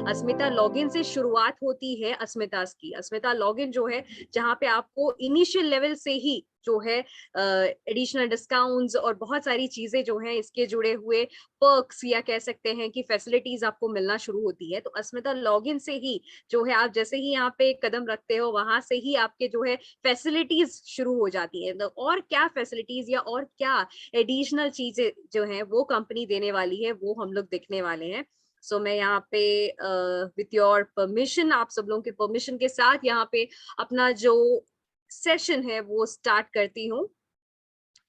अस्मिता login से शुरुआत होती है अस्मितास की। अस्मिता लॉगिन जो है, जहाँ पे आपको इनिशियल लेवल से ही जो है एडिशनल डिस्काउंट्स और बहुत सारी चीजें जो हैं इसके जुड़े हुए पर्क्स या कह सकते हैं कि फैसिलिटीज आपको मिलना शुरू होती है। तो अस्मिता लॉगिन से ही जो है, आप जैसे ही यहाँ पे कदम रखते हो वहां से ही आपके जो है फैसिलिटीज शुरू हो जाती है। तो और क्या फैसिलिटीज या और क्या एडिशनल चीजें जो है वो कंपनी देने वाली है, वो हम लोग देखने वाले हैं। सो मैं यहाँ पे विथ योर परमिशन, आप सब लोगों के परमिशन के साथ यहाँ पे अपना जो सेशन है वो स्टार्ट करती हूँ।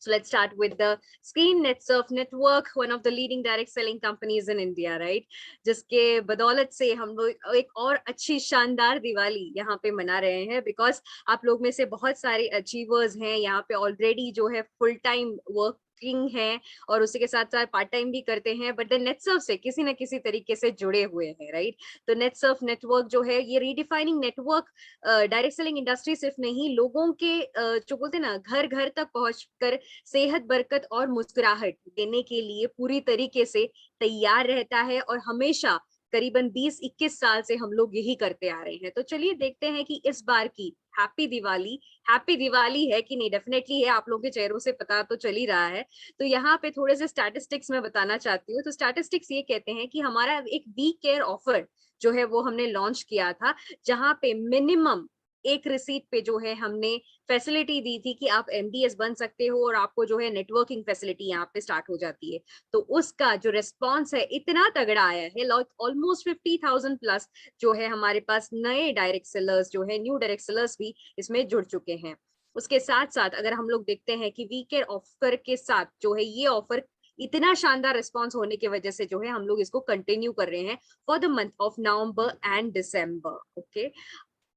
So let's start with the screen. NetSurf Network, one of the leading direct selling companies in India, right? जिसके बदौलत से हम लोग एक और अच्छी शानदार दिवाली यहाँ पे मना रहे हैं, बिकॉज आप लोग में से बहुत सारे अचीवर्स हैं यहाँ पे ऑलरेडी जो है फुल टाइम वर्किंग है और उसी के साथ साथ पार्ट टाइम भी करते हैं, बट द नेटसर्फ से किसी ना किसी तरीके से जुड़े हुए हैं, राइट? तो नेटसर्फ नेटवर्क जो है ये redefining network direct selling industry सिर्फ नहीं, लोगों के जो बोलते हैं ना घर घर तक पहुंचकर सेहत, बरकत और मुस्कुराहट देने के लिए पूरी तरीके से तैयार रहता है। और हमेशा करीबन 20-21 साल से हम लोग यही करते आ रहे हैं। तो चलिए देखते हैं कि इस बार की हैप्पी दिवाली है कि नहीं। डेफिनेटली है, आप लोगों के चेहरों से पता तो चल ही रहा है। तो यहाँ पे थोड़े से स्टैटिस्टिक्स मैं बताना चाहती हूँ। तो स्टैटिस्टिक्स ये कहते हैं कि हमारा एक वी केयर ऑफर जो है वो हमने लॉन्च किया था, जहां पे मिनिमम एक रिसीट पे जो है हमने फैसिलिटी दी थी कि आप एमडीएस बन सकते हो और आपको जो है नेटवर्किंग फैसिलिटी यहाँ पे स्टार्ट हो जाती है। तो उसका जो रिस्पॉन्स है इतना तगड़ा आया है, ऑलमोस्ट 50,000 प्लस जो है हमारे पास नए डायरेक्ट सेलर्स जो है, न्यू डायरेक्ट सेलर्स भी इसमें जुड़ चुके हैं। उसके साथ साथ अगर हम लोग देखते हैं कि वी केयर ऑफर के साथ जो है ये ऑफर इतना शानदार रिस्पॉन्स होने की वजह से जो है हम लोग इसको कंटिन्यू कर रहे हैं for the month of November and December. Okay,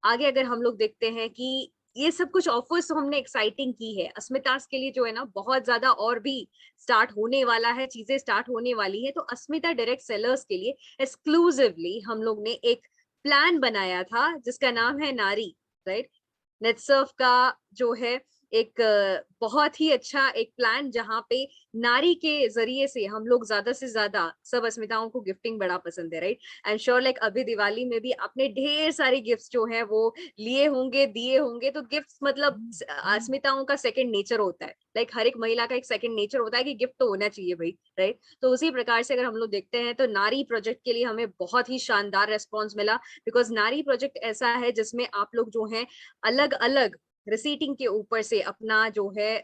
आगे अगर हम लोग देखते हैं कि ये सब कुछ ऑफर्स तो हमने एक्साइटिंग की है, अस्मितास के लिए जो है ना बहुत ज्यादा और भी स्टार्ट होने वाला है, चीजें स्टार्ट होने वाली है। तो अस्मिता डायरेक्ट सेलर्स के लिए एक्सक्लूसिवली हम लोग ने एक प्लान बनाया था जिसका नाम है नारी, राइट? नेटसर्फ का जो है एक बहुत ही अच्छा एक प्लान, जहाँ पे नारी के जरिए से हम लोग ज्यादा से ज्यादा, सब अस्मिताओं को गिफ्टिंग बड़ा पसंद है, right? I am sure like अभी दिवाली में भी आपने ढेर सारी गिफ्ट्स जो है वो लिए होंगे, दिए होंगे। तो गिफ्ट्स मतलब अस्मिताओं का सेकंड नेचर होता है, लाइक हर एक महिला का एक सेकंड नेचर होता है कि गिफ्ट तो होना चाहिए भाई, राइट? तो उसी प्रकार से अगर हम लोग देखते हैं तो नारी प्रोजेक्ट के लिए हमें बहुत ही शानदार रेस्पॉन्स मिला, बिकॉज नारी प्रोजेक्ट ऐसा है जिसमें आप लोग जो है अलग अलग रिसीटिंग के ऊपर से अपना जो है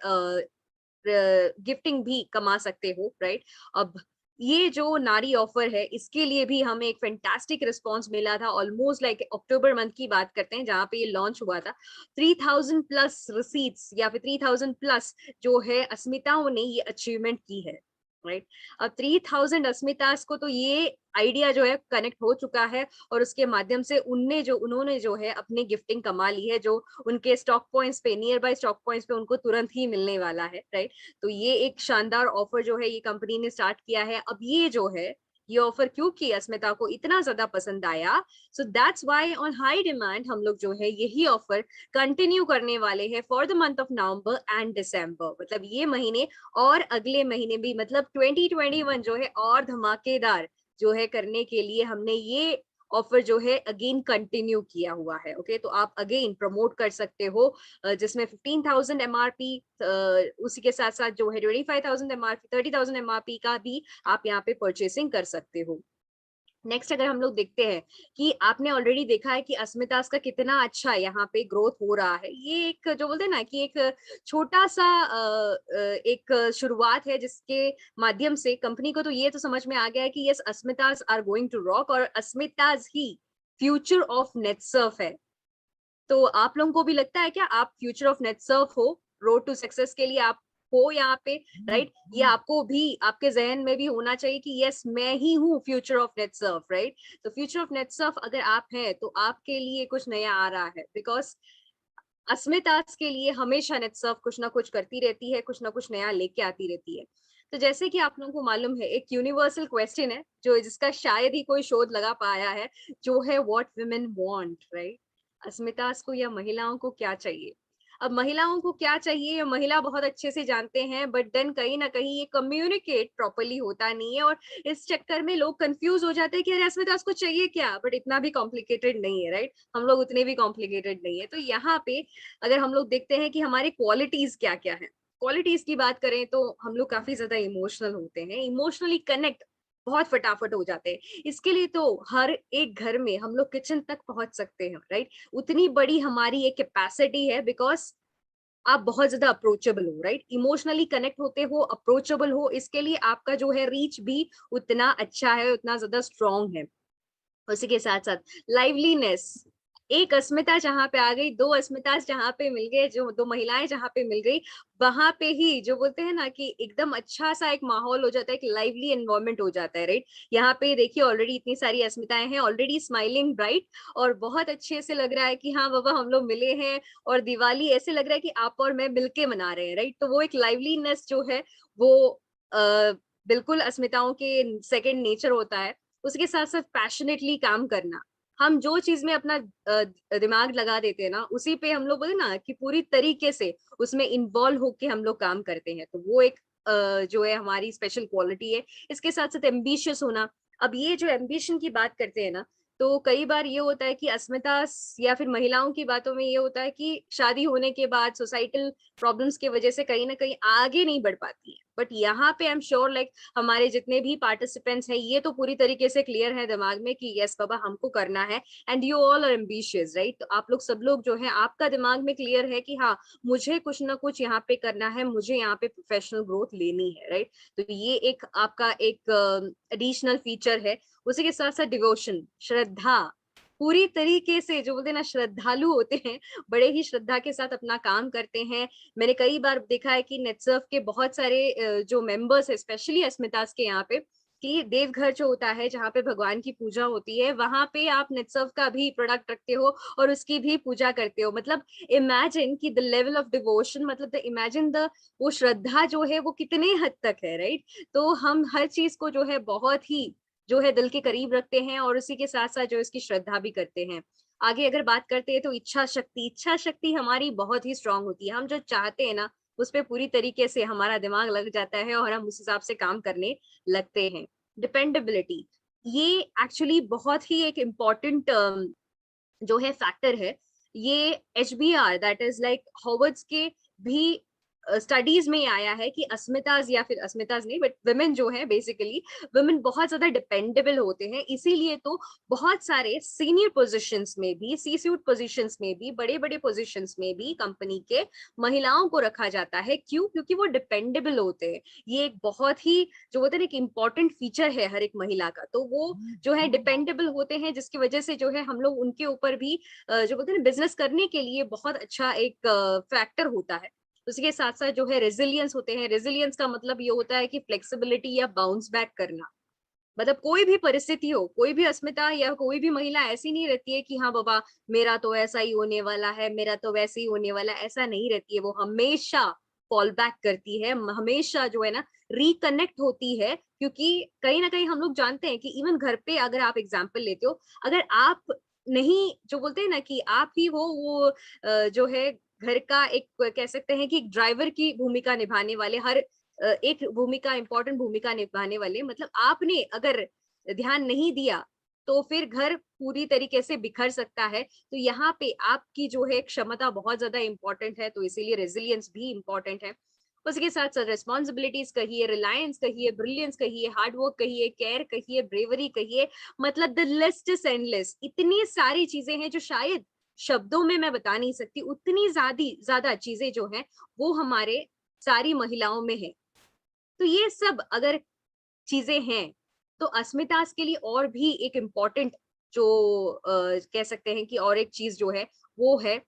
गिफ्टिंग भी कमा सकते हो, राइट? अब ये जो नारी ऑफर है इसके लिए भी हमें एक फैंटास्टिक रिस्पांस मिला था। ऑलमोस्ट लाइक अक्टूबर मंथ की बात करते हैं जहां पे ये लॉन्च हुआ था, 3000 प्लस रिसीट्स या फिर 3000 प्लस जो है अस्मिताओं ने ये अचीवमेंट की है, राइट? अब 3000 अस्मितास को तो ये आइडिया जो है कनेक्ट हो चुका है और उसके माध्यम से उन्होंने जो है अपनी गिफ्टिंग कमा ली है, जो उनके स्टॉक पॉइंट्स पे, नियर बाय स्टॉक पॉइंट्स पे उनको तुरंत ही मिलने वाला है, राइट? तो ये एक शानदार ऑफर जो है ये कंपनी ने स्टार्ट किया है। अब ये जो है ये ऑफर क्योंकि अस्मिता को इतना ज्यादा पसंद आया, so that's why on high demand हम लोग जो है यही ऑफर कंटिन्यू करने वाले हैं for the month of November and December. मतलब ये महीने और अगले महीने भी, मतलब 2021 जो है और धमाकेदार जो है करने के लिए हमने ये ऑफर जो है अगेन कंटिन्यू किया हुआ है। ओके, तो आप अगेन प्रमोट कर सकते हो, जिसमें 15,000 एमआरपी, उसी के साथ साथ जो है 25,000 एमआरपी, 30,000 एमआरपी का भी आप यहाँ पे परचेसिंग कर सकते हो। नेक्स्ट अगर हम लोग देखते हैं कि आपने ऑलरेडी देखा है कि अस्मितास का कितना अच्छा यहाँ पे ग्रोथ हो रहा है। ये एक जो बोलते हैं ना कि एक छोटा सा एक शुरुआत है जिसके माध्यम से कंपनी को तो ये तो समझ में आ गया है कि yes, Asmitas are going to rock और अस्मितास ही फ्यूचर ऑफ नेटसर्फ है। तो आप लोगों को भी लगता है क्या आप फ्यूचर ऑफ नेटसर्फ हो? रोड टू सक्सेस के लिए आप हो यहाँ पे, राइट? ये आपको भी आपके जहन में भी होना चाहिए कि यस, मैं ही हूँ फ्यूचर ऑफ नेटसर्फ, राइट? तो फ्यूचर ऑफ नेटसर्फ अगर आप हैं तो आपके लिए कुछ नया आ रहा है, बिकॉज अस्मितास के लिए हमेशा नेटसर्फ कुछ ना कुछ करती रहती है, कुछ ना कुछ नया लेके आती रहती है। तो जैसे कि आप लोगों को मालूम है, एक यूनिवर्सल क्वेश्चन है जो जिसका शायद ही कोई शोध लगा पाया है, जो है व्हाट वुमेन वांट, राइट? अस्मितास को या महिलाओं को क्या चाहिए? अब महिलाओं को क्या चाहिए ये महिला बहुत अच्छे से जानते हैं, बट देन कहीं ना कहीं ये कम्युनिकेट प्रॉपरली होता नहीं है, और इस चक्कर में लोग कंफ्यूज हो जाते हैं कि अरे अस्मिता उसको चाहिए क्या, बट इतना भी कॉम्प्लिकेटेड नहीं है, राइट? हम लोग उतने भी कॉम्प्लिकेटेड नहीं है। तो यहाँ पे अगर हम लोग देखते हैं कि हमारी क्वालिटीज क्या क्या है, क्वालिटीज की बात करें तो हम लोग काफी ज्यादा इमोशनल होते हैं, इमोशनली कनेक्ट बहुत फटाफट हो जाते हैं। इसके लिए तो हर एक घर में हम लोग किचन तक पहुंच सकते हैं, राइट? उतनी बड़ी हमारी एक कैपेसिटी है, बिकॉज आप बहुत ज्यादा अप्रोचेबल हो, राइट? इमोशनली कनेक्ट होते हो, अप्रोचेबल हो, इसके लिए आपका जो है रीच भी उतना अच्छा है, उतना ज्यादा स्ट्रांग है। उसी के साथ साथ लाइवलीनेस, एक अस्मिता जहां पे आ गई, दो अस्मिता जहां पे मिल गए, जो दो महिलाएं जहां पे मिल गई, वहां पे ही जो बोलते हैं ना कि एकदम अच्छा सा एक माहौल हो जाता है, एक लाइवली एनवायरनमेंट हो जाता है, राइट? यहाँ पे देखिए ऑलरेडी इतनी सारी अस्मिताएं हैं, ऑलरेडी स्माइलिंग ब्राइट, और बहुत अच्छे से लग रहा है कि हाँ बाबा हम लोग मिले हैं, और दिवाली ऐसे लग रहा है कि आप और मैं मिलके मना रहे हैं, राइट? तो वो एक लाइवलीनेस जो है वो बिल्कुल अस्मिताओं के सेकंड नेचर होता है। उसके साथ साथ पैशनेटली काम करना, हम जो चीज में अपना दिमाग लगा देते हैं ना, उसी पे हम लोग बोले ना कि पूरी तरीके से उसमें इन्वॉल्व होके हम लोग काम करते हैं, तो वो एक जो है हमारी स्पेशल क्वालिटी है। इसके साथ साथ एम्बिशियस होना। अब ये जो एम्बिशन की बात करते हैं ना, तो कई बार ये होता है कि अस्मिता या फिर महिलाओं की बातों में ये होता है कि शादी होने के बाद सोसाइटल प्रॉब्लम्स की वजह से कहीं ना कहीं आगे नहीं बढ़ पाती है, बट यहाँ पे आई एम श्योर लाइक हमारे जितने भी पार्टिसिपेंट्स हैं ये तो पूरी तरीके से क्लियर है दिमाग में कि यस बाबा हमको करना है, and you all are ambitious, right? तो आप लोग सब लोग जो है आपका दिमाग में क्लियर है कि हाँ मुझे कुछ ना कुछ यहाँ पे करना है, मुझे यहाँ पे प्रोफेशनल ग्रोथ लेनी है, राइट? तो ये एक आपका एक एडिशनल फीचर है। उसी के साथ साथ डिवोशन, श्रद्धा, पूरी तरीके से जो बोलते हैं ना श्रद्धालु होते हैं, बड़े ही श्रद्धा के साथ अपना काम करते हैं। मैंने कई बार देखा है कि नेटसर्फ के बहुत सारे जो मेंबर्स है, स्पेशली अस्मितास के यहाँ पे, कि देवघर जो होता है जहाँ पे भगवान की पूजा होती है, वहां पे आप नेटसर्फ का भी प्रोडक्ट रखते हो और उसकी भी पूजा करते हो। मतलब इमेजिन कि द लेवल ऑफ डिवोशन, मतलब द इमेजिन द वो श्रद्धा जो है वो कितने हद तक है, राइट? तो हम हर चीज को जो है बहुत ही जो है दिल के करीब रखते हैं, और उसी के साथ साथ जो इसकी श्रद्धा भी करते हैं। आगे अगर बात करते हैं तो इच्छा शक्ति, इच्छा शक्ति हमारी बहुत ही स्ट्रांग होती है। हम जो चाहते हैं ना उस पे पूरी तरीके से हमारा दिमाग लग जाता है और हम उस हिसाब से काम करने लगते हैं। डिपेंडेबिलिटी, ये एक्चुअली बहुत ही एक इम्पॉर्टेंट जो है फैक्टर है। ये HBR, that is like Howards के भी स्टडीज में आया है कि अस्मिताज, या फिर अस्मिताज नहीं बट वुमेन जो है, बेसिकली वुमेन बहुत ज्यादा डिपेंडेबल होते हैं। इसीलिए तो बहुत सारे सीनियर पोजीशंस में भी, सी सूट पोजीशंस में भी, बड़े बड़े पोजीशंस में भी कंपनी के महिलाओं को रखा जाता है। क्यों? क्योंकि वो डिपेंडेबल होते हैं। ये एक बहुत ही जो होता है ना एक इम्पॉर्टेंट फीचर है हर एक महिला का। तो वो जो है डिपेंडेबल होते हैं, जिसकी वजह से जो है हम लोग उनके ऊपर भी जो बोलते हैं ना बिजनेस करने के लिए बहुत अच्छा एक फैक्टर होता है। उसके साथ साथ जो है रेजिलियंस होते हैं। रेजिलियंस का मतलब ये होता है कि फ्लेक्सिबिलिटी या बाउंस बैक करना। मतलब कोई भी परिस्थिति हो, कोई भी अस्मिता या कोई भी महिला ऐसी नहीं रहती है कि हाँ बाबा मेरा तो ऐसा ही होने वाला है, मेरा तो वैसे ही होने वाला है, ऐसा नहीं रहती है। वो हमेशा फॉल बैक करती है, हमेशा जो है ना रिकनेक्ट होती है। क्योंकि कहीं ना कहीं हम लोग जानते हैं कि इवन घर पे अगर आप एग्जाम्पल लेते हो, अगर आप नहीं जो बोलते हैं ना कि आप ही हो वो जो है घर का एक कह सकते हैं कि एक ड्राइवर की भूमिका निभाने वाले, हर एक भूमिका, इंपॉर्टेंट भूमिका निभाने वाले, मतलब आपने अगर ध्यान नहीं दिया तो फिर घर पूरी तरीके से बिखर सकता है। तो यहाँ पे आपकी जो है क्षमता बहुत ज्यादा इंपॉर्टेंट है, तो इसीलिए रेजिलियंस भी इंपॉर्टेंट है। उसके साथ साथ रिस्पॉन्सिबिलिटीज कहिए, रिलायंस कहिए, ब्रिलियंस कहिए, हार्डवर्क कहिए, केयर कहिए, ब्रेवरी कहिए, मतलब द लिस्ट इज एंडलेस। इतनी सारी चीजें हैं जो शायद शब्दों में मैं बता नहीं सकती, उतनी ज्यादा चीजें जो है वो हमारे सारी महिलाओं में है। तो ये सब अगर चीजें हैं, तो अस्मितास के लिए और भी एक इम्पॉर्टेंट जो कह सकते हैं कि और एक चीज जो है वो है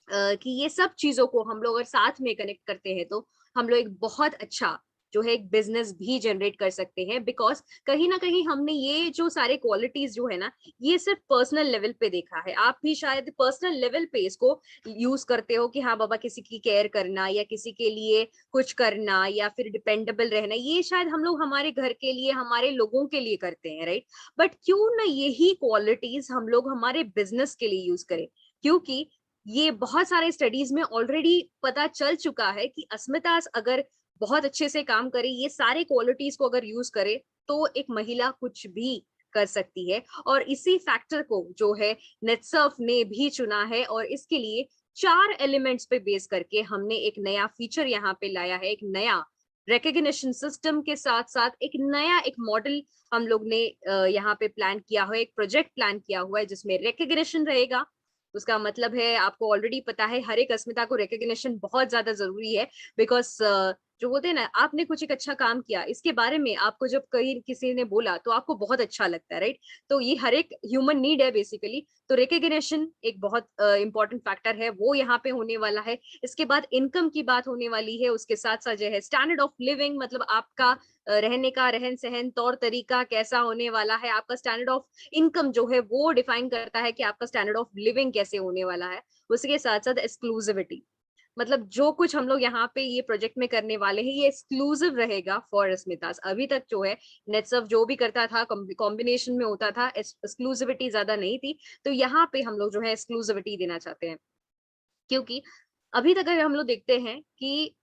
कि ये सब चीजों को हम लोग अगर साथ में कनेक्ट करते हैं तो हम लोग एक बहुत अच्छा जो है एक बिजनेस भी जनरेट कर सकते हैं। बिकॉज कहीं ना कहीं हमने ये जो सारे क्वालिटीज जो है ना, ये सिर्फ पर्सनल लेवल पे देखा है। आप भी शायद पर्सनल लेवल पे इसको यूज करते हो कि हाँ बाबा किसी की केयर करना या किसी के लिए कुछ करना या फिर डिपेंडेबल रहना, ये शायद हम लोग हमारे घर के लिए, हमारे लोगों के लिए करते हैं, राइट? बट क्यों ना यही क्वालिटीज हम लोग हमारे बिजनेस के लिए यूज करें? क्योंकि ये बहुत सारे स्टडीज में ऑलरेडी पता चल चुका है कि अस्मितास अगर बहुत अच्छे से काम करे, ये सारे क्वालिटीज को अगर यूज करे, तो एक महिला कुछ भी कर सकती है। और इसी फैक्टर को जो है नेटसर्फ ने भी चुना है, और इसके लिए 4 एलिमेंट्स पे बेस करके हमने एक नया फीचर यहाँ पे लाया है, एक नया रिकग्निशन सिस्टम के साथ साथ एक नया एक मॉडल हम लोग ने यहाँ पे प्लान किया हुआ है, एक प्रोजेक्ट प्लान किया हुआ है जिसमें रिकग्निशन रहेगा। उसका मतलब है, आपको ऑलरेडी पता है, हर एक अस्मिता को रिकग्निशन बहुत ज्यादा जरूरी है, बिकॉज जो बोलते हैं ना, आपने कुछ एक अच्छा काम किया, इसके बारे में आपको जब कहीं किसी ने बोला तो आपको बहुत अच्छा लगता है, राइट? तो ये हर एक ह्यूमन नीड है बेसिकली। तो रिकग्निशन एक बहुत इंपॉर्टेंट फैक्टर है, वो यहाँ पे होने वाला है। इसके बाद इनकम की बात होने वाली है, उसके साथ साथ जो है स्टैंडर्ड ऑफ लिविंग, मतलब आपका रहने का रहन सहन तौर तरीका कैसा होने वाला है, आपका स्टैंडर्ड ऑफ इनकम जो है वो डिफाइन करता है कि आपका स्टैंडर्ड ऑफ लिविंग कैसे होने वाला है। उसके साथ साथ एक्सक्लूसिविटी, मतलब जो कुछ हम लोग यहाँ पे ये प्रोजेक्ट में करने वाले हैं ये एक्सक्लूसिव रहेगा फॉर अस्मितास। अभी तक जो है नेटसर्फ जो भी करता था कॉम्बिनेशन में होता था, एक्सक्लूसिविटी ज्यादा नहीं थी। तो यहाँ पे हम लोग जो है एक्सक्लूसिविटी देना चाहते हैं, क्योंकि अभी तक अगर हम लोग देखते हैं कि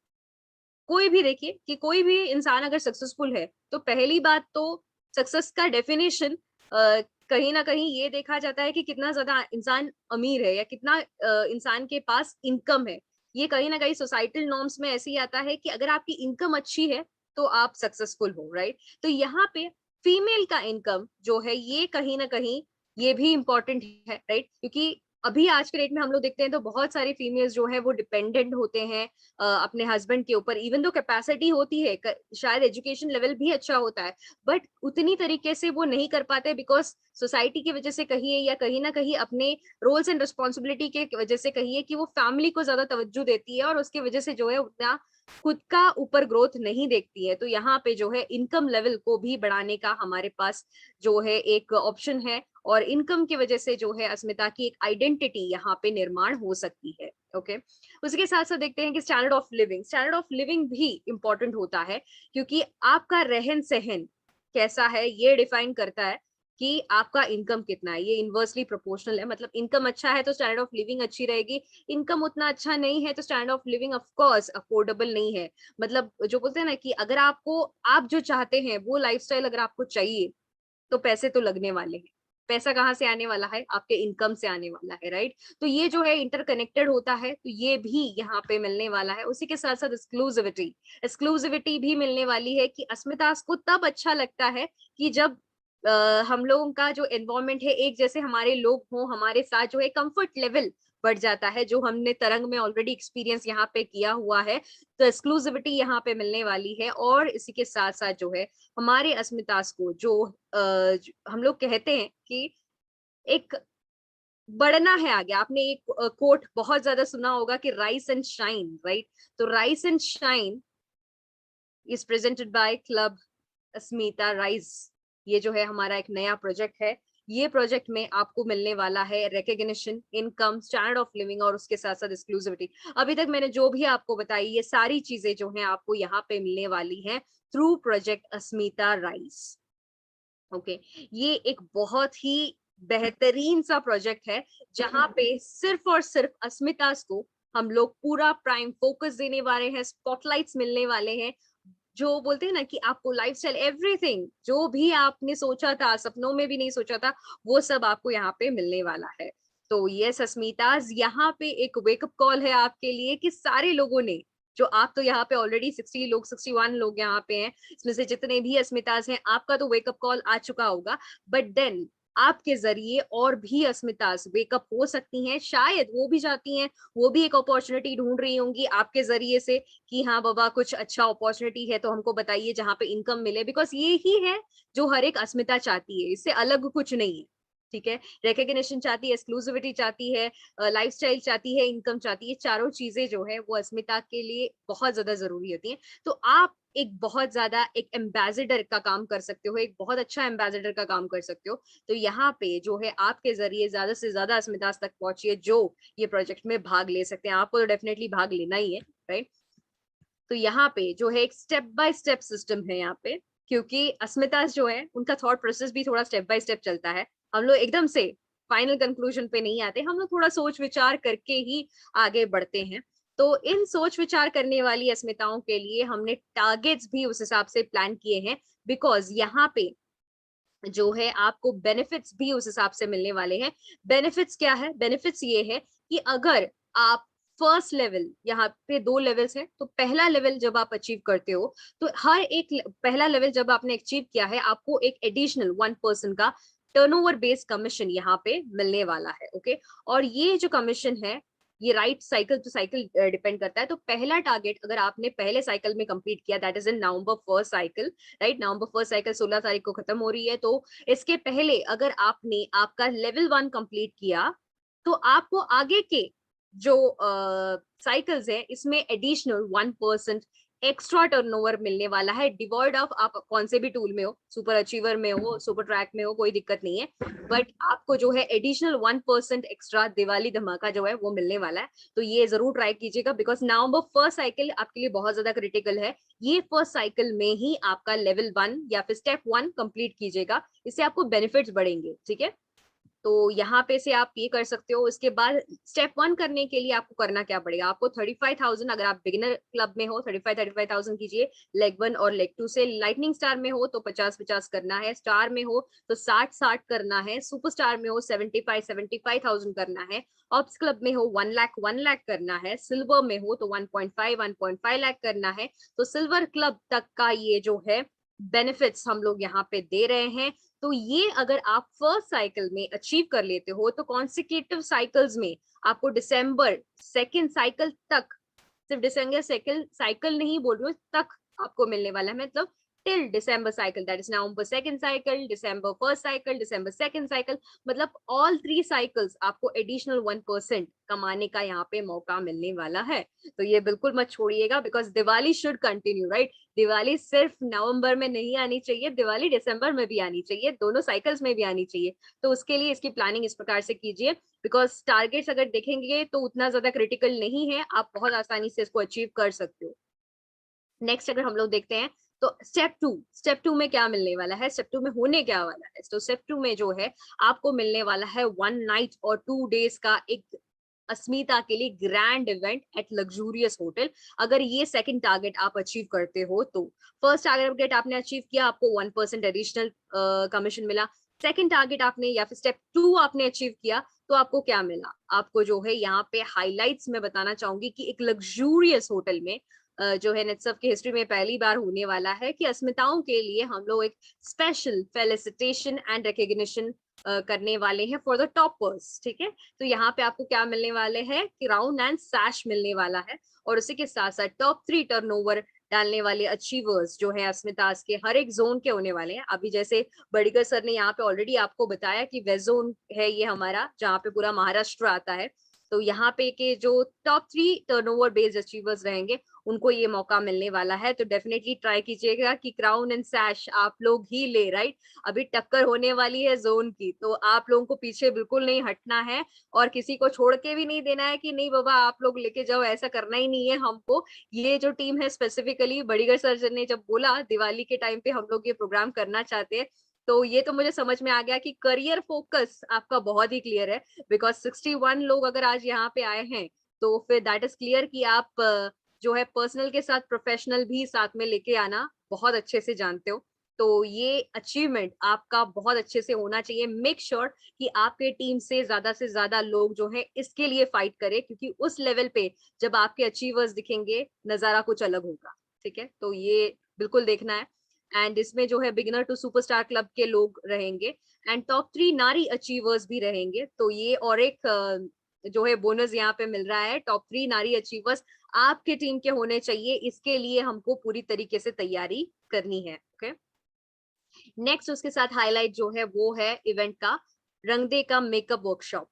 कोई भी, देखिए कि कोई भी इंसान अगर सक्सेसफुल है, तो पहली बात तो सक्सेस का डेफिनेशन कहीं ना कहीं ये देखा जाता है कि कितना ज्यादा इंसान अमीर है या कितना इंसान के पास इनकम है। ये कहीं ना कहीं सोसाइटल नॉर्म्स में ऐसे ही आता है कि अगर आपकी इनकम अच्छी है तो आप सक्सेसफुल हो, राइट? तो यहाँ पे फीमेल का इनकम जो है ये कहीं ना कहीं ये भी इम्पोर्टेंट है, राइट? क्योंकि अभी आज के डेट में हम लोग देखते हैं तो बहुत सारे फीमेल्स जो है वो डिपेंडेंट होते हैं अपने हस्बैंड के ऊपर। इवन तो कैपेसिटी होती है, शायद एजुकेशन लेवल भी अच्छा होता है, बट उतनी तरीके से वो नहीं कर पाते, बिकॉज सोसाइटी की वजह से कहिए या कहीं ना कहीं अपने रोल्स एंड रिस्पॉन्सिबिलिटी के वजह से कहिए कि वो फैमिली को ज्यादा तवज्जो देती है, और उसकी वजह से जो है उतना खुद का ऊपर ग्रोथ नहीं देखती है। तो यहाँ पे जो है इनकम लेवल को भी बढ़ाने का हमारे पास जो है एक ऑप्शन है, और इनकम की वजह से जो है अस्मिता की एक आइडेंटिटी यहाँ पे निर्माण हो सकती है। ओके, उसके साथ साथ देखते हैं कि standard of living, standard of living भी इंपॉर्टेंट होता है, क्योंकि आपका रहन सहन कैसा है ये डिफाइन करता है कि आपका इनकम कितना है। ये इनवर्सली प्रोपोर्शनल है, मतलब इनकम अच्छा है तो स्टैंडर्ड ऑफ लिविंग अच्छी रहेगी, इनकम उतना अच्छा नहीं है तो standard of living of course affordable नहीं है। मतलब जो बोलते हैं ना कि अगर आपको, आप जो चाहते हैं वो लाइफस्टाइल अगर आपको चाहिए, तो पैसे तो लगने वाले हैं। पैसा कहाँ से आने वाला है? आपके इनकम से आने वाला है, राइट? तो ये जो है इंटरकनेक्टेड होता है, तो ये भी यहाँ पे मिलने वाला है। उसी के साथ साथ एक्सक्लूसिविटी, एक्सक्लूसिविटी भी मिलने वाली है कि अस्मितास को तब अच्छा लगता है कि जब हम लोगों का जो एनवायरमेंट है, एक जैसे हमारे लोग हों हमारे साथ, जो है कंफर्ट लेवल बढ़ जाता है, जो हमने तरंग में ऑलरेडी एक्सपीरियंस यहाँ पे किया हुआ है। तो एक्सक्लूसिविटी यहाँ पे मिलने वाली है। और इसी के साथ साथ जो है हमारे अस्मितास को जो हम लोग कहते हैं कि एक बढ़ना है आगे। आपने एक कोट बहुत ज्यादा सुना होगा कि राइस एंड शाइन, राइट? तो rice and shine is presented by club Asmita rise. ये जो है हमारा एक नया प्रोजेक्ट है। ये प्रोजेक्ट में आपको मिलने वाला है recognition, income, standard of living और उसके साथ साथ एक्सक्लूसिविटी। अभी तक मैंने जो भी आपको बताई ये सारी चीजें जो हैं आपको यहाँ पे मिलने वाली हैं थ्रू प्रोजेक्ट अस्मिता राइज। ओके, ये एक बहुत ही बेहतरीन सा प्रोजेक्ट है जहां पे सिर्फ और सिर्फ अस्मितास को हम लोग पूरा प्राइम फोकस देने वाले हैं, स्पॉटलाइट्स मिलने वाले हैं। जो बोलते हैं ना कि आपको लाइफस्टाइल एवरीथिंग जो भी आपने सोचा था, सपनों में भी नहीं सोचा था, वो सब आपको यहाँ पे मिलने वाला है। तो यस अस्मिताज, यहाँ पे एक वेकअप कॉल है आपके लिए कि सारे लोगों ने, जो आप तो यहाँ पे ऑलरेडी 60 लोग, 61 लोग यहाँ पे हैं, इसमें से जितने भी अस्मिताज हैं आपका तो वेकअप कॉल आ चुका होगा, बट देन आपके जरिए और भी अस्मिताज वेकअप हो सकती हैं। शायद वो भी चाहती हैं, वो भी एक अपॉर्चुनिटी ढूंढ रही होंगी आपके जरिए से कि हाँ बाबा कुछ अच्छा अपॉर्चुनिटी है तो हमको बताइए जहाँ पे इनकम मिले, बिकॉज ये ही है जो हर एक अस्मिता चाहती है, इससे अलग कुछ नहीं है। ठीक है, रिकग्निशन चाहती है, एक्सक्लूसिविटी चाहती है, लाइफस्टाइल चाहती है, इनकम चाहती है। चारों चीजें जो है वो अस्मिता के लिए बहुत ज्यादा जरूरी होती है। तो आप एक बहुत ज्यादा एक एम्बेसडर का काम कर सकते हो, एक बहुत अच्छा एम्बेसडर का काम कर सकते हो। तो यहाँ पे जो है आपके जरिए ज्यादा से ज्यादा अस्मिता तक पहुंचिए जो ये प्रोजेक्ट में भाग ले सकते हैं। आपको तो डेफिनेटली भाग लेना ही है, राइट? तो यहाँ पे जो है एक स्टेप बाय स्टेप सिस्टम है यहाँ पे, क्योंकि अस्मितास जो है उनका थॉट प्रोसेस भी थोड़ा स्टेप बाय स्टेप चलता है। हम लोग एकदम से फाइनल कंक्लूजन पे नहीं आते, हम लोग थोड़ा सोच विचार करके ही आगे बढ़ते हैं। तो इन सोच विचार करने वाली अस्मिताओं के लिए हमने टारगेट्स भी उस हिसाब से प्लान किए हैं, बिकॉज यहाँ पे जो है आपको बेनिफिट्स भी उस हिसाब से मिलने वाले हैं। बेनिफिट्स क्या है? बेनिफिट्स ये है कि अगर आप फर्स्ट लेवल, यहाँ पे 2 लेवल्स हैं, तो पहला लेवल जब आप अचीव करते हो तो हर एक पहला लेवल जब आपने अचीव किया है, आपको एक एडिशनल 1% का टर्नओवर बेस्ड कमीशन यहाँ पे मिलने वाला है। ओके, और ये जो कमीशन है ये right cycle to cycle depend करता है। तो पहला टारगेट अगर आपने पहले साइकिल में कंप्लीट किया, that is in November first cycle, right, November first cycle 16 तारीख को खत्म हो रही है, तो इसके पहले अगर आपने आपका लेवल 1 कंप्लीट किया तो आपको आगे के जो साइकिल्स है इसमें एडिशनल 1% एक्स्ट्रा टर्नओवर मिलने वाला है, डिवॉइड ऑफ आप कौन से भी टूल में हो, सुपर अचीवर में हो, सुपर ट्रैक में हो, कोई दिक्कत नहीं है, बट आपको जो है एडिशनल 1% एक्स्ट्रा दिवाली धमाका जो है वो मिलने वाला है। तो ये जरूर ट्राई कीजिएगा, बिकॉज नवंबर फर्स्ट साइकिल आपके लिए बहुत ज्यादा क्रिटिकल है। ये फर्स्ट साइकिल में ही आपका लेवल 1 या फिर स्टेप 1 कंप्लीट कीजिएगा, इससे आपको बेनिफिट्स बढ़ेंगे। ठीक है, तो यहाँ पे से आप ये कर सकते हो। इसके बाद स्टेप 1 करने के लिए आपको करना क्या पड़ेगा, आपको 35,000, अगर आप बिगिनर क्लब में हो 35,000 कीजिए लेग 1 और लेग 2 से। लाइटनिंग स्टार में हो तो 50,000 करना है, स्टार में हो तो 60,000 करना है, सुपर स्टार में हो 75,000 करना है, ऑप्स क्लब में हो 1 लाख करना है, सिल्वर में हो तो 1.5 लाख करना है। तो सिल्वर क्लब तक का ये जो है बेनिफिट्स हम लोग यहाँ पे दे रहे हैं। तो ये अगर आप फर्स्ट साइकिल में अचीव कर लेते हो तो कॉन्सिक्यूटिव साइकिल्स में आपको दिसंबर सेकेंड साइकिल तक, सिर्फ दिसंबर सेकेंड साइकिल नहीं बोल रही हूँ, तक आपको मिलने वाला है, मतलब till December cycle, that is November second cycle, December first cycle, December second cycle, मतलब ऑल 3 साइकिल्स आपको एडिशनल 1% कमाने का यहाँ पे मौका मिलने वाला है। तो ये बिल्कुल मत छोड़िएगा, because Diwali should continue, right. Diwali सिर्फ नवंबर में नहीं आनी चाहिए, दिवाली दिसंबर में भी आनी चाहिए, दोनों साइकिल्स में भी आनी चाहिए। तो उसके लिए इसकी प्लानिंग इस प्रकार से कीजिए, बिकॉज टारगेट्स अगर देखेंगे तो उतना ज्यादा क्रिटिकल नहीं है, आप बहुत आसानी से इसको अचीव कर सकते हो। नेक्स्ट अगर हम लोग देखते हैं तो स्टेप 2 में क्या मिलने वाला है, स्टेप 2 में होने क्या वाला है। तो स्टेप 2 में जो है आपको मिलने वाला है 1 नाइट और 2 डेज का एक अस्मिता के लिए grand event at luxurious hotel. अगर ये सेकंड टारगेट आप अचीव करते हो तो फर्स्ट टारगेट आपने अचीव किया, आपको 1% एडिशनल कमीशन मिला। सेकंड टारगेट आपने या फिर स्टेप 2 आपने अचीव किया तो आपको क्या मिला, आपको जो है यहाँ पे हाइलाइट्स में बताना चाहूंगी कि एक लग्जूरियस होटल में जो है नेटसर्फ की हिस्ट्री में पहली बार होने वाला है कि अस्मिताओं के लिए हम लोग एक स्पेशल फेलिसिटेशन एंड रिकॉग्निशन करने वाले हैं फॉर द टॉपर्स। ठीक है, तो यहाँ पे आपको क्या मिलने वाले हैं, क्राउन एंड सैश मिलने वाला है, और उसी के साथ साथ टॉप 3 टर्नओवर डालने वाले अचीवर्स जो है अस्मितास के हर एक जोन के होने वाले हैं। अभी जैसे बड़ीगर सर ने यहाँ पे ऑलरेडी आपको बताया कि वेस्ट जोन है ये हमारा, जहाँ पे पूरा महाराष्ट्र आता है। तो यहाँ पे के जो टॉप 3 टर्नओवर बेस्ड अचीवर्स रहेंगे उनको ये मौका मिलने वाला है। तो डेफिनेटली ट्राई कीजिएगा कि क्राउन एंड सैश आप लोग ही ले, राइट। अभी टक्कर होने वाली है जोन की, तो आप लोगों को पीछे बिल्कुल नहीं हटना है और किसी को छोड़ के भी नहीं देना है कि नहीं बाबा आप लोग लेके जाओ, ऐसा करना ही नहीं है हमको। ये जो टीम है स्पेसिफिकली बड़ीगर सर ने जब बोला दिवाली के टाइम पे हम लोग ये प्रोग्राम करना चाहते हैं, तो ये तो मुझे समझ में आ गया कि करियर फोकस आपका बहुत ही क्लियर है, बिकॉज 61 लोग अगर आज यहाँ पे आए हैं तो फिर दैट इज क्लियर कि आप जो है पर्सनल के साथ प्रोफेशनल भी साथ में लेके आना बहुत अच्छे से जानते हो। तो ये अचीवमेंट आपका बहुत अच्छे से होना चाहिए। मेक श्योर कि आपके टीम से ज्यादा लोग जो है इसके लिए फाइट करें, क्योंकि उस लेवल पे जब आपके अचीवर्स दिखेंगे नजारा कुछ अलग होगा। ठीक है, तो ये बिल्कुल देखना है। एंड इसमें जो है बिगिनर टू सुपरस्टार क्लब के लोग रहेंगे एंड टॉप 3 नारी अचीवर्स भी रहेंगे। तो ये और एक जो है बोनस यहाँ पे मिल रहा है, टॉप 3 नारी अचीवर्स आपके टीम के होने चाहिए। इसके लिए हमको पूरी तरीके से तैयारी करनी है। ओके, नेक्स्ट उसके साथ हाईलाइट जो है वो है इवेंट का रंग दे का मेकअप वर्कशॉप।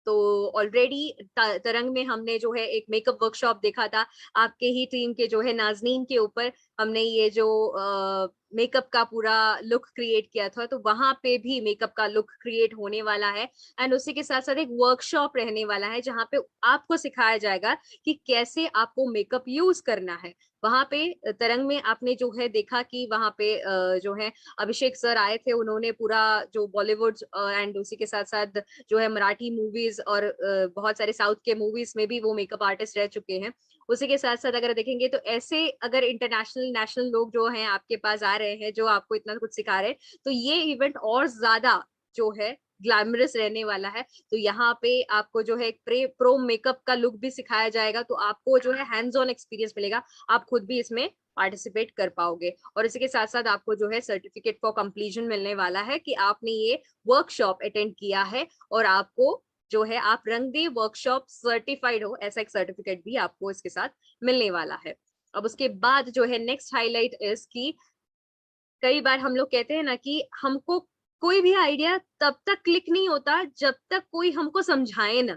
तो ऑलरेडी तरंग में हमने जो है एक मेकअप वर्कशॉप देखा था, आपके ही टीम के जो है नाजनीन के ऊपर हमने ये जो मेकअप का पूरा लुक क्रिएट किया था, तो वहां पे भी मेकअप का लुक क्रिएट होने वाला है। एंड उसी के साथ साथ एक वर्कशॉप रहने वाला है जहाँ पे आपको सिखाया जाएगा कि कैसे आपको मेकअप यूज करना है। वहां पे तरंग में आपने जो है देखा कि वहां पे जो है अभिषेक सर आए थे, उन्होंने पूरा जो बॉलीवुड एंड उसी के साथ साथ जो है मराठी मूवीज और बहुत सारे साउथ के मूवीज में भी वो मेकअप आर्टिस्ट रह चुके हैं। उसी के साथ साथ अगर देखेंगे तो ऐसे अगर इंटरनेशनल नेशनल लोग जो हैं आपके पास आ रहे हैं, जो आपको इतना कुछ सिखा रहे हैं, तो ये इवेंट और ज्यादा जो है ग्लैमरस रहने वाला है। तो यहाँ पे आपको जो है प्रो मेकअप का लुक भी सिखाया जाएगा, तो आपको जो है हैंड्स ऑन एक्सपीरियंस मिलेगा, आप खुद भी इसमें पार्टिसिपेट कर पाओगे। और इसी के साथ साथ आपको जो है सर्टिफिकेट फॉर कंप्लीशन मिलने वाला है कि आपने ये वर्कशॉप अटेंड किया है, और आपको जो है आप रंगदे वर्कशॉप सर्टिफाइड हो, ऐसा एक सर्टिफिकेट भी आपको इसके साथ मिलने वाला है। अब उसके बाद जो है नेक्स्ट हाईलाइट इज की कई बार हम लोग कहते हैं ना कि हमको कोई भी आइडिया तब तक क्लिक नहीं होता जब तक कोई हमको समझाए ना,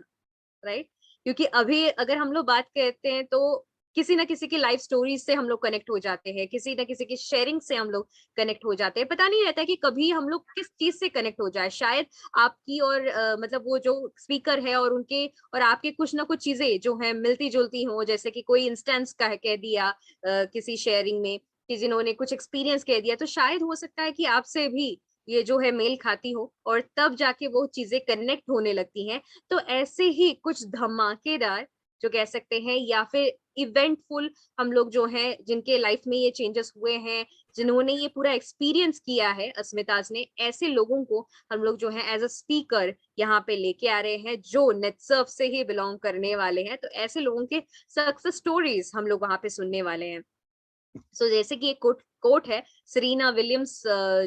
राइट? क्योंकि अभी अगर हम लोग बात करते हैं तो किसी ना किसी की लाइफ स्टोरीज से हम लोग कनेक्ट हो जाते हैं, किसी ना किसी की शेयरिंग से हम लोग कनेक्ट हो जाते हैं, पता नहीं रहता कि कभी हम लोग किस चीज से कनेक्ट हो जाए। शायद आपकी और मतलब वो जो स्पीकर है और उनके और आपके कुछ ना कुछ चीजें जो है मिलती जुलती हो, जैसे कि कोई इंस्टेंस कह दिया किसी शेयरिंग में कि जिन्होंने कुछ एक्सपीरियंस कह दिया, तो शायद हो सकता है कि आपसे भी ये जो है मेल खाती हो और तब जाके वो चीजें कनेक्ट होने लगती हैं। तो ऐसे ही कुछ धमाकेदार जो कह सकते हैं या फिर इवेंटफुल हम लोग जो हैं जिनके लाइफ में ये चेंजेस हुए हैं, जिन्होंने ये पूरा एक्सपीरियंस किया है अस्मिताज ने, ऐसे लोगों को हम लोग जो है एज अ स्पीकर यहाँ पे लेके आ रहे हैं जो नेटसर्फ से ही बिलोंग करने वाले हैं। तो ऐसे लोगों के सक्सेस स्टोरीज हम लोग वहां पे सुनने वाले हैं। सो जैसे कि एक कोट है, सेरेना विलियम्स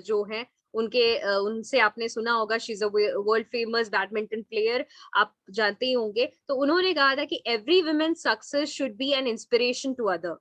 जो है उनके उनसे आपने सुना होगा, she is a world famous badminton player, आप जानते ही होंगे। तो उन्होंने कहा था कि every women success should be an inspiration to other,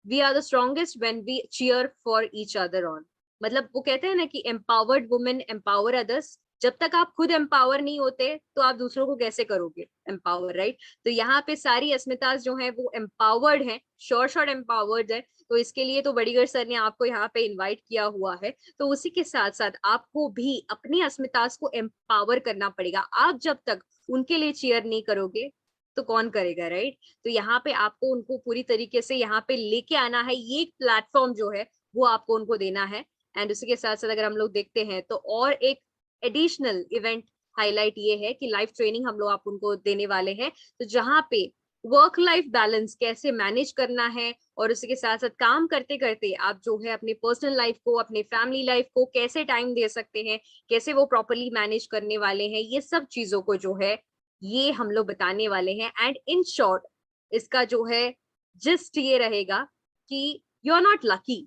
we are the strongest when we cheer for each other on. मतलब वो कहते हैं ना कि एम्पावर्ड वुमेन एम्पावर अदर्स। जब तक आप खुद एम्पावर नहीं होते तो आप दूसरों को कैसे करोगे एम्पावर, राइट? तो यहाँ पे सारी अस्मिताज जो है वो एम्पावर्ड है, श्योर एम्पावर्ड है। तो इसके लिए तो बड़ीगर सर ने आपको यहाँ पे इनवाइट किया हुआ है। तो उसी के साथ साथ आपको भी अपनी अस्मिताज को एम्पावर करना पड़ेगा। आप जब तक उनके लिए चीयर नहीं करोगे तो कौन करेगा, राइट? तो यहाँ पे आपको उनको पूरी तरीके से यहाँ पे लेके आना है, ये प्लेटफॉर्म जो है वो आपको उनको देना है। एंड उसी के साथ साथ अगर हम लोग देखते हैं तो और एक एडिशनल इवेंट हाईलाइट ये है कि लाइफ ट्रेनिंग हम लोग आप उनको देने वाले हैं, तो जहाँ पे वर्क लाइफ बैलेंस कैसे मैनेज करना है, और उसी के साथ साथ काम करते करते आप जो है अपने पर्सनल लाइफ को, अपने फैमिली लाइफ को कैसे टाइम दे सकते हैं, कैसे वो प्रॉपरली मैनेज करने वाले हैं, ये सब चीजों को जो है ये हम लोग बताने वाले हैं। एंड इन शॉर्ट इसका जो है जिस्ट ये रहेगा कि यू आर नॉट लकी।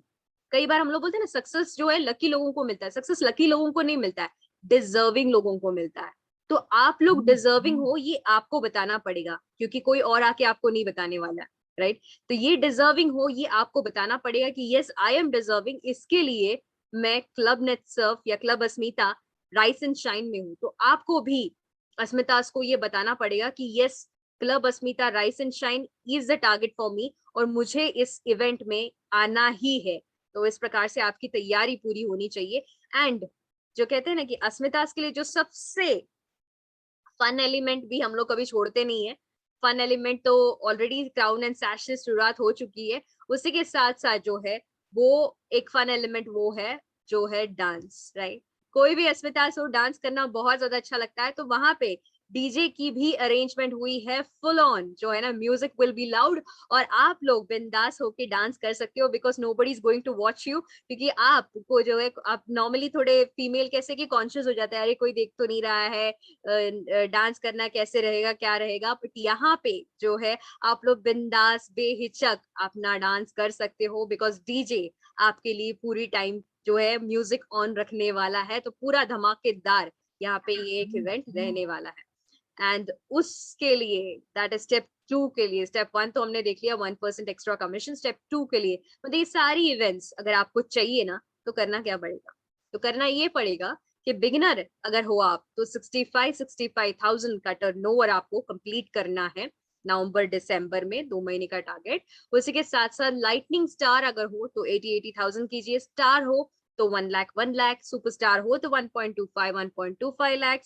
कई बार हम लोग बोलते हैं ना सक्सेस जो है लकी लोगों को मिलता है, सक्सेस लकी लोगों को नहीं मिलता है, डिजर्विंग लोगों को मिलता है। तो आप लोग डिजर्विंग हो ये आपको बताना पड़ेगा, क्योंकि कोई और आके आपको नहीं बताने वाला है, राइट? तो ये डिजर्विंग हो ये आपको बताना पड़ेगा कि यस आई एम डिजर्विंग। इसके लिए मैं क्लब नेटसर्फ या club Asmita rice and shine में हूँ। तो आपको भी अस्मितास को ये बताना पड़ेगा कि yes club Asmita rice and shine is the target for me, और मुझे इस इवेंट में आना ही है। तो इस प्रकार से आपकी तैयारी पूरी होनी चाहिए। एंड जो कहते हैं ना कि अस्मितास के लिए जो सबसे फन एलिमेंट भी हम लोग कभी छोड़ते नहीं है, फन एलिमेंट तो ऑलरेडी क्राउन एंड सैश से शुरुआत हो चुकी है, उसी के साथ साथ जो है वो एक फन एलिमेंट वो है जो है डांस, राइट? कोई भी अस्मिता से डांस करना बहुत ज्यादा अच्छा लगता है, तो वहां पे डीजे की भी अरेंजमेंट हुई है फुल ऑन, जो है ना म्यूजिक विल बी लाउड, और आप लोग बिंदास होके डांस कर सकते हो, because nobody is going to watch you. क्योंकि आपको जो है आप नॉर्मली थोड़े फीमेल कैसे कि कॉन्शियस हो जाते हैं, अरे कोई देख तो नहीं रहा है, डांस करना कैसे रहेगा क्या रहेगा, बट यहाँ पे जो है आप लोग बिंदास बेहिचक अपना डांस कर सकते हो, बिकॉज डीजे आपके लिए पूरी टाइम जो है म्यूजिक ऑन रखने वाला है। तो पूरा धमाकेदार यहाँ पे ये एक इवेंट रहने वाला है। एंड उसके लिए दैट इज स्टेप 2 के लिए, स्टेप 1 तो हमने देख लिया 1% एक्स्ट्रा कमीशन, स्टेप 2 के लिए मतलब ये सारी इवेंट्स अगर आपको चाहिए ना तो करना क्या पड़ेगा, तो करना ये पड़ेगा कि बिगिनर अगर हो आप तो 65,000 का टर्नओवर आपको कंप्लीट करना है नवंबर दिसंबर में, 2 महीने का टारगेट। उसी के साथ साथ लाइटनिंग स्टार अगर हो तो 80,000 कीजिए, स्टार हो तो 1 लाख, 1 लाख, सुपरस्टार हो तो 1.25 लाख,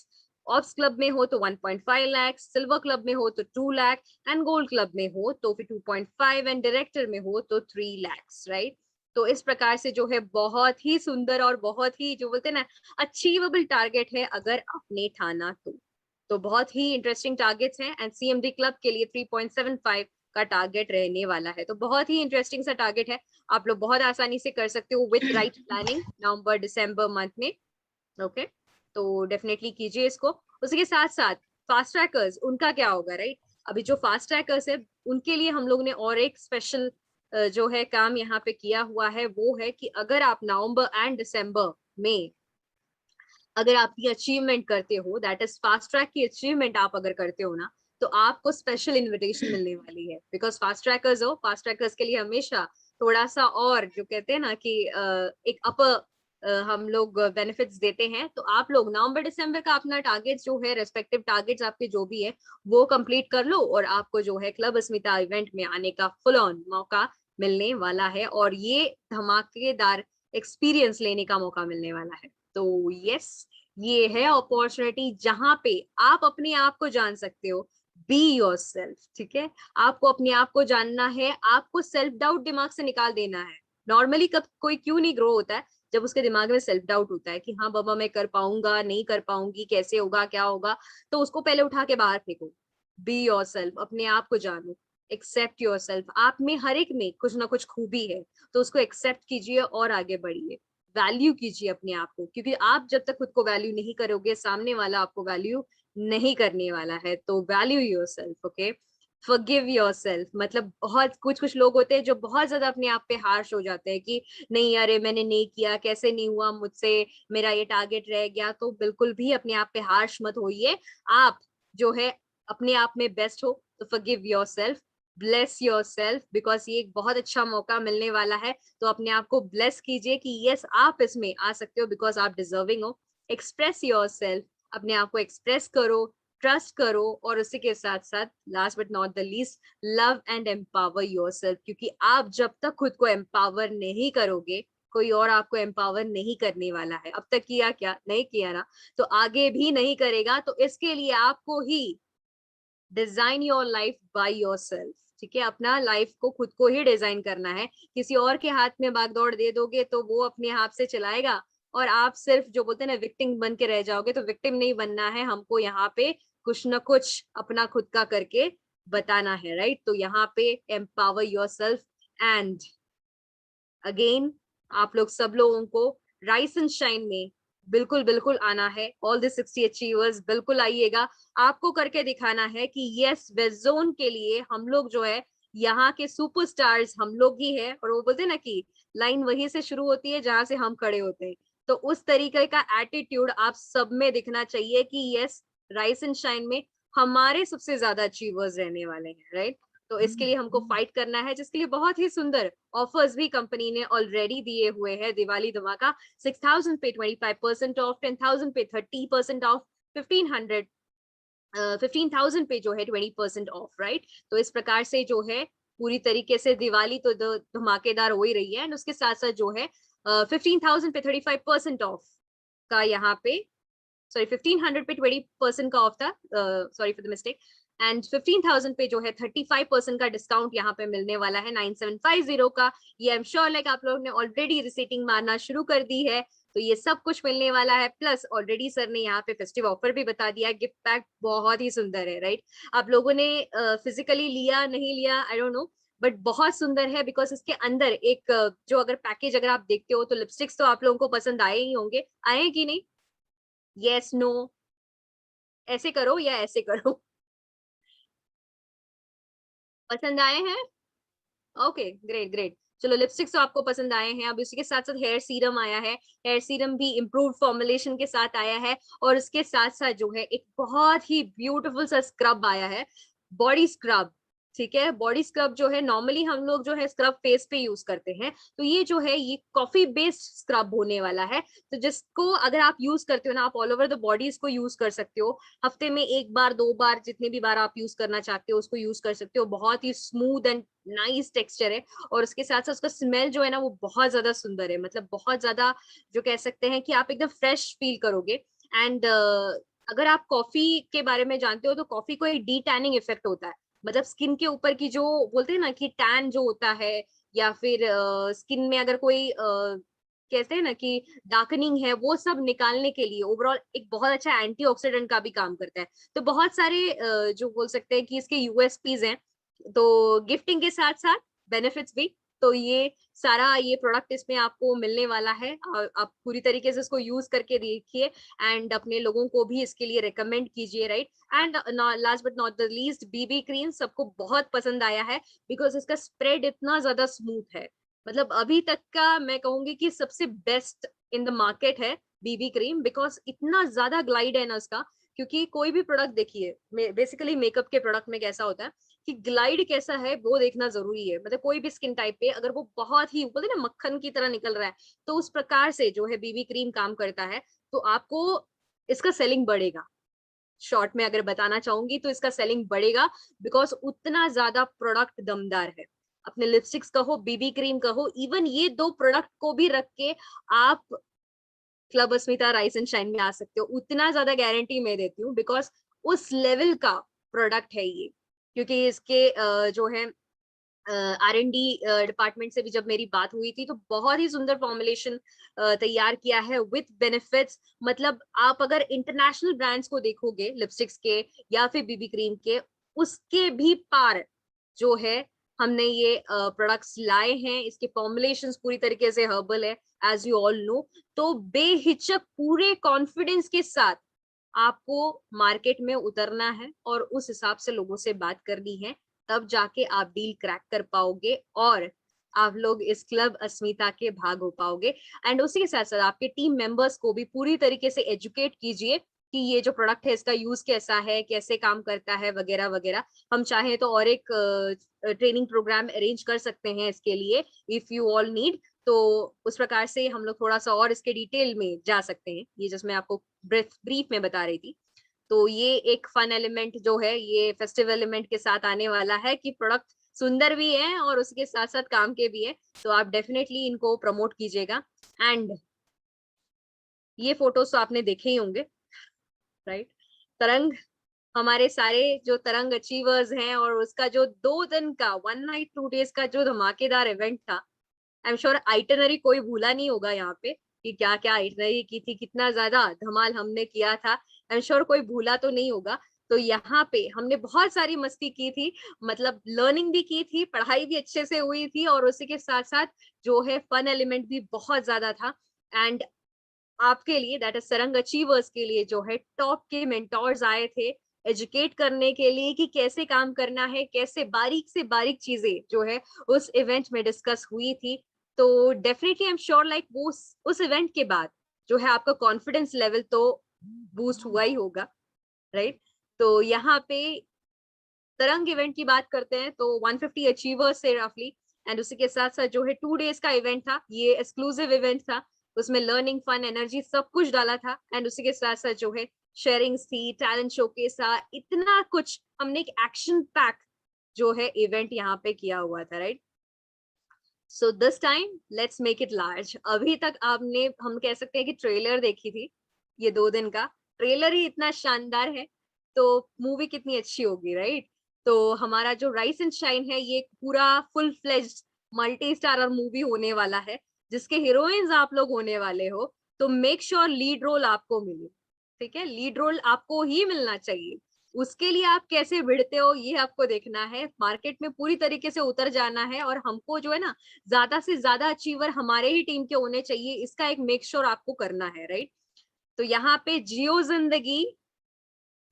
ऑप्स क्लब में हो तो 1.5 लाख, सिल्वर क्लब में हो तो 2 लाख एंड गोल्ड क्लब में हो तो फिर 2.5 एंड डायरेक्टर में हो तो 3 लाख, राइट। तो इस प्रकार से जो है बहुत ही सुंदर और बहुत ही जो बोलते हैं ना अचीवेबल टारगेट है अगर आपने ठाना तो बहुत ही इंटरेस्टिंग टारगेट्स हैं एंड सीएमडी क्लब के लिए 3.75 का टारगेट रहने वाला है। तो बहुत ही इंटरेस्टिंग सा टारगेट है, आप लोग बहुत आसानी से कर सकते हो with right planning November December month में। ओके, तो डेफिनेटली कीजिए इसको। उसके साथ साथ फास्ट ट्रैकर्स उनका क्या होगा, राइट। अभी जो फास्ट ट्रैकर्स है उनके लिए हम लोग ने और एक स्पेशल जो है काम यहाँ पे किया हुआ है, वो है कि अगर आप नवंबर एंड दिसंबर में अगर आप ये अचीवमेंट करते हो, दैट इज फास्ट ट्रैक की अचीवमेंट आप अगर करते हो ना, तो आपको स्पेशल इनविटेशन मिलने वाली है। बिकॉज फास्ट ट्रैकर्स हो, फास्ट ट्रैकर्स के लिए हमेशा थोड़ा सा और जो कहते हैं ना कि एक अपर हम लोग बेनिफिट्स देते हैं। तो आप लोग नवंबर दिसंबर का अपना टारगेट जो है, रेस्पेक्टिव टारगेट्स आपके जो भी है वो कंप्लीट कर लो और आपको जो है क्लब अस्मिता इवेंट में आने का फुल ऑन मौका मिलने वाला है और ये धमाकेदार एक्सपीरियंस लेने का मौका मिलने वाला है। तो यस, ये है अपॉर्चुनिटी जहां पे आप अपने आप को जान सकते हो। बी योर सेल्फ, ठीक है। आपको अपने आप को जानना है, आपको सेल्फ डाउट दिमाग से निकाल देना है। नॉर्मली कब कोई क्यों नहीं ग्रो होता है, जब उसके दिमाग में सेल्फ डाउट होता है कि हाँ बाबा मैं कर पाऊंगा नहीं कर पाऊंगी, कैसे होगा क्या होगा, तो उसको पहले उठा के बाहर फेंको। बी योर सेल्फ, अपने आप को जानो, एक्सेप्ट योर सेल्फ। आप में हर एक में कुछ ना कुछ खूबी है, तो उसको एक्सेप्ट कीजिए और आगे बढ़िए। वैल्यू कीजिए अपने आप को, क्योंकि आप जब तक खुद को वैल्यू नहीं करोगे सामने वाला आपको वैल्यू नहीं करने वाला है। तो value yourself, okay. Forgive yourself, मतलब बहुत कुछ कुछ लोग होते हैं जो बहुत ज्यादा अपने आप पे हार्श हो जाते हैं कि नहीं अरे मैंने नहीं किया, कैसे नहीं हुआ मुझसे, मेरा ये टारगेट रह गया। तो बिल्कुल भी अपने आप पे हार्श मत होइए। आप जो है अपने आप में बेस्ट हो, तो forgive yourself, bless yourself, because ये एक बहुत अच्छा मौका मिलने वाला है। तो अपने आप को ब्लेस कीजिए कि यस आप इसमें आ सकते हो बिकॉज आप डिजर्विंग हो। एक्सप्रेस योरसेल्फ, अपने आप को एक्सप्रेस करो, ट्रस्ट करो और उसी के साथ साथ last but not the least, love and empower yourself, क्योंकि आप जब तक खुद को एम्पावर नहीं करोगे कोई और आपको एम्पावर नहीं करने वाला है। अब तक किया क्या, नहीं किया ना, तो आगे भी नहीं करेगा। तो इसके लिए आपको ही design your life by yourself, ठीक है। अपना लाइफ को खुद को ही डिजाइन करना है। किसी और के हाथ में भागदौड़ दे दोगे तो वो अपने हाथ से चलाएगा और आप सिर्फ जो बोलते हैं ना विक्टिम बन के रह जाओगे। तो विक्टिम नहीं बनना है हमको, यहाँ पे कुछ ना कुछ अपना खुद का करके बताना है, राइट। तो यहाँ पे एम्पावर योरसेल्फ एंड अगेन आप लोग सब लोगों को राइस एंड शाइन में बिल्कुल बिल्कुल आना है। ऑल द 60 अचीवर्स बिल्कुल आइएगा, आपको करके दिखाना है कि यस वेस्ट जोन के लिए हम लोग जो है यहाँ के सुपरस्टार्स हम लोग ही है। और वो बोलते हैं ना कि लाइन वहीं से शुरू होती है जहां से हम खड़े होते हैं। तो उस तरीके का एटीट्यूड आप सब में दिखना चाहिए कि यस राइस एंड शाइन में हमारे सबसे ज्यादा अचीवर्स रहने वाले हैं, राइट। तो इसके लिए हमको फाइट करना है, जिसके लिए बहुत ही सुंदर ऑफर्स भी कंपनी ने ऑलरेडी दिए हुए हैं। दिवाली धमाका 6000 पे 25% ऑफ, 10,000 पे 30% ऑफ, 15,000 पे जो है 20% ऑफ, राइट। तो इस प्रकार से जो है पूरी तरीके से दिवाली तो धमाकेदार हो ही रही है एंड उसके साथ साथ जो है 15,000 पे 35% ऑफ का यहाँ पे, सॉरी 1500 पे 20% का ऑफ था, sorry for the mistake. And 15,000 पे जो है 35% का डिस्काउंट यहाँ पे मिलने वाला है 9750 का। ये आई एम श्योर लाइक आप लोगों ने ऑलरेडी रिसीटिंग मारना शुरू कर दी है। तो ये सब कुछ मिलने वाला है, प्लस ऑलरेडी सर ने यहाँ पे फेस्टिव ऑफर भी बता दिया। गिफ्ट पैक बहुत ही सुंदर है, राइट। आप लोगों ने फिजिकली लिया नहीं लिया आई डोंट नो, बट बहुत सुंदर है। बिकॉज इसके अंदर एक जो अगर पैकेज अगर आप देखते हो तो लिपस्टिक्स तो आप लोगों को पसंद आए ही होंगे, आए कि नहीं? यस नो, ऐसे करो या ऐसे करो। पसंद आए हैं? Okay great great. चलो लिपस्टिक्स तो आपको पसंद आए हैं। अब इसी के साथ साथ हेयर सीरम आया है, हेयर सीरम भी इम्प्रूव्ड फॉर्मुलेशन के साथ आया है। और उसके साथ साथ जो है एक बहुत ही ब्यूटीफुल सा स्क्रब आया है, बॉडी स्क्रब, ठीक है। बॉडी स्क्रब जो है नॉर्मली हम लोग जो है स्क्रब फेस पे यूज करते हैं, तो ये जो है ये कॉफी बेस्ड स्क्रब होने वाला है। तो जिसको अगर आप यूज करते हो ना, आप ऑल ओवर द बॉडी इसको यूज कर सकते हो। हफ्ते में एक बार दो बार जितने भी बार आप यूज करना चाहते हो उसको यूज कर सकते हो। बहुत ही स्मूथ एंड नाइस टेक्सचर है। और उसके साथ साथ उसका स्मेल जो है ना वो बहुत ज्यादा सुंदर है, मतलब बहुत ज्यादा जो कह सकते हैं कि आप एकदम फ्रेश फील करोगे। एंड अगर आप कॉफी के बारे में जानते हो तो कॉफी को एक डी टैनिंग इफेक्ट होता है, मतलब स्किन के ऊपर की जो बोलते हैं ना कि टैन जो होता है, या फिर स्किन में अगर कोई कहते हैं ना कि डार्कनिंग है, वो सब निकालने के लिए ओवरऑल एक बहुत अच्छा एंटीऑक्सीडेंट का भी काम करता है। तो बहुत सारे जो बोल सकते हैं कि इसके यूएसपीज हैं, तो गिफ्टिंग के साथ साथ बेनिफिट्स भी। तो ये सारा ये प्रोडक्ट इसमें आपको मिलने वाला है, और आप पूरी तरीके से इसको यूज करके देखिए एंड अपने लोगों को भी इसके लिए रिकमेंड कीजिए, right. And last but not the least, BB cream सबको बहुत पसंद आया है बिकॉज इसका स्प्रेड इतना ज्यादा स्मूथ है। मतलब अभी तक का मैं कहूंगी कि सबसे बेस्ट इन द मार्केट है बीबी क्रीम, बिकॉज इतना ज्यादा ग्लाइड है ना उसका। क्योंकि कोई भी प्रोडक्ट देखिए, बेसिकली मेकअप के प्रोडक्ट में कैसा होता है कि ग्लाइड कैसा है वो देखना जरूरी है। मतलब कोई भी स्किन टाइप पे अगर वो बहुत ही बोलते हैं ना मक्खन की तरह निकल रहा है, तो उस प्रकार से जो है बीबी क्रीम काम करता है। तो आपको इसका सेलिंग बढ़ेगा। शॉर्ट में अगर बताना चाहूंगी तो इसका सेलिंग बढ़ेगा, बिकॉज उतना ज्यादा प्रोडक्ट दमदार है। अपने लिपस्टिक्स कहो, बीबी क्रीम कहो, इवन ये दो प्रोडक्ट को भी रख के आप club Asmita rice and shine में आ सकते हो, उतना ज्यादा गारंटी मैं देती हूँ, बिकॉज उस लेवल का प्रोडक्ट है ये। क्योंकि इसके जो है R&D डिपार्टमेंट से भी जब मेरी बात हुई थी, तो बहुत ही सुंदर फॉर्मुलेशन तैयार किया है विथ बेनिफिट्स। मतलब आप अगर इंटरनेशनल ब्रांड्स को देखोगे लिपस्टिक्स के या फिर बीबी क्रीम के, उसके भी पार जो है हमने ये प्रोडक्ट्स लाए हैं। इसके फॉर्मुलेशंस पूरी तरीके से हर्बल है, एज यू ऑल नो। तो बेहिचक पूरे कॉन्फिडेंस के साथ आपको मार्केट में उतरना है और उस हिसाब से लोगों से बात करनी है, तब जाके आप डील क्रैक कर पाओगे और आप लोग इस क्लब अस्मिता के भाग हो पाओगे। एंड उसी के साथ साथ आपके टीम मेंबर्स को भी पूरी तरीके से एजुकेट कीजिए कि ये जो प्रोडक्ट है इसका यूज कैसा है, कैसे काम करता है, वगैरह वगैरह। हम चाहें तो और एक ट्रेनिंग प्रोग्राम अरेंज कर सकते हैं इसके लिए, इफ यू ऑल नीड। तो उस प्रकार से हम लोग थोड़ा सा और इसके डिटेल में जा सकते हैं, ये जैसे मैं आपको ब्रीफ में बता रही थी। तो ये एक फन एलिमेंट जो है ये फेस्टिव एलिमेंट के साथ आने वाला है कि प्रोडक्ट सुंदर भी है और उसके साथ साथ काम के भी है। तो आप डेफिनेटली इनको प्रमोट कीजिएगा। एंड ये फोटोज तो आपने देखे ही होंगे, राइट। तरंग, हमारे सारे जो तरंग अचीवर्स हैं, और उसका जो 2 दिन का 1 नाइट 2 डेज का जो धमाकेदार इवेंट था, आई एम श्योर आइटनरी कोई भूला नहीं होगा यहाँ पे कि क्या क्या आइटनरी की थी, कितना ज्यादा धमाल हमने किया था। आई एम श्योर कोई भूला तो नहीं होगा। तो यहाँ पे हमने बहुत सारी मस्ती की थी, मतलब लर्निंग भी की थी, पढ़ाई भी अच्छे से हुई थी, और उसी के साथ साथ जो है फन एलिमेंट भी बहुत ज्यादा था। एंड आपके लिए, दैट इज सरंग अचीवर्स के लिए, जो है टॉप के मेंटोर्स आए थे एजुकेट करने के लिए कि कैसे काम करना है, कैसे बारीक से बारीक चीजें जो है उस इवेंट में डिस्कस हुई थी। तो definitely I am sure like वो उस इवेंट के बाद जो है आपका कॉन्फिडेंस लेवल तो बूस्ट हुआ ही होगा, राइट। तो यहाँ पे तरंग इवेंट की बात करते हैं तो 150 अचीवर्स से रफली, एंड उसी के साथ साथ जो है 2 डेज का इवेंट था, ये एक्सक्लूसिव इवेंट था। उसमें लर्निंग, फन, एनर्जी सब कुछ डाला था। एंड उसी के साथ साथ जो है शेयरिंग्स थी, टैलेंट शोकेस था, इतना कुछ हमने एक एक्शन पैक जो है इवेंट यहाँ पे किया हुआ था, right. So this time let's make it large. अभी तक आपने, हम कह सकते हैं कि ट्रेलर देखी थी, ये 2 दिन का ट्रेलर ही इतना शानदार है, तो मूवी कितनी अच्छी होगी, राइट। तो हमारा जो राइस एंड शाइन है ये पूरा full fledged multi starrer movie होने वाला है, जिसके हीरोइंस आप लोग होने वाले हो। तो मेक श्योर लीड रोल आपको मिले, ठीक है, लीड रोल आपको ही मिलना चाहिए। उसके लिए आप कैसे भिड़ते हो ये आपको देखना है, मार्केट में पूरी तरीके से उतर जाना है, और हमको जो है ना ज्यादा से ज्यादा अचीवर हमारे ही टीम के होने चाहिए, इसका एक मेक श्योर आपको करना है, राइट। तो यहाँ पे जियो जिंदगी,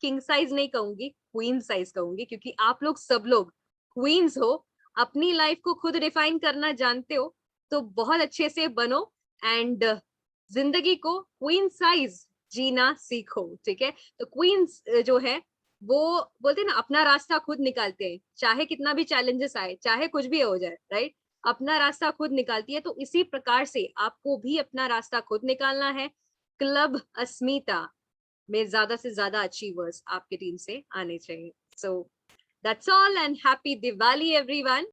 किंग साइज नहीं कहूंगी, क्वीन साइज कहूंगी, क्योंकि आप लोग सब लोग क्वींस हो, अपनी लाइफ को खुद डिफाइन करना जानते हो, तो बहुत अच्छे से बनो एंड जिंदगी को क्वीन साइज जीना सीखो, ठीक है। तो क्वींस जो है वो बोलते हैं ना अपना रास्ता खुद निकालते हैं, चाहे कितना भी चैलेंजेस आए, चाहे कुछ भी हो जाए, राइट। अपना रास्ता खुद निकालती है। तो इसी प्रकार से आपको भी अपना रास्ता खुद निकालना है। क्लब अस्मिता में ज्यादा से ज्यादा अचीवर्स आपके टीम से आने चाहिए। So that's all and happy Diwali everyone.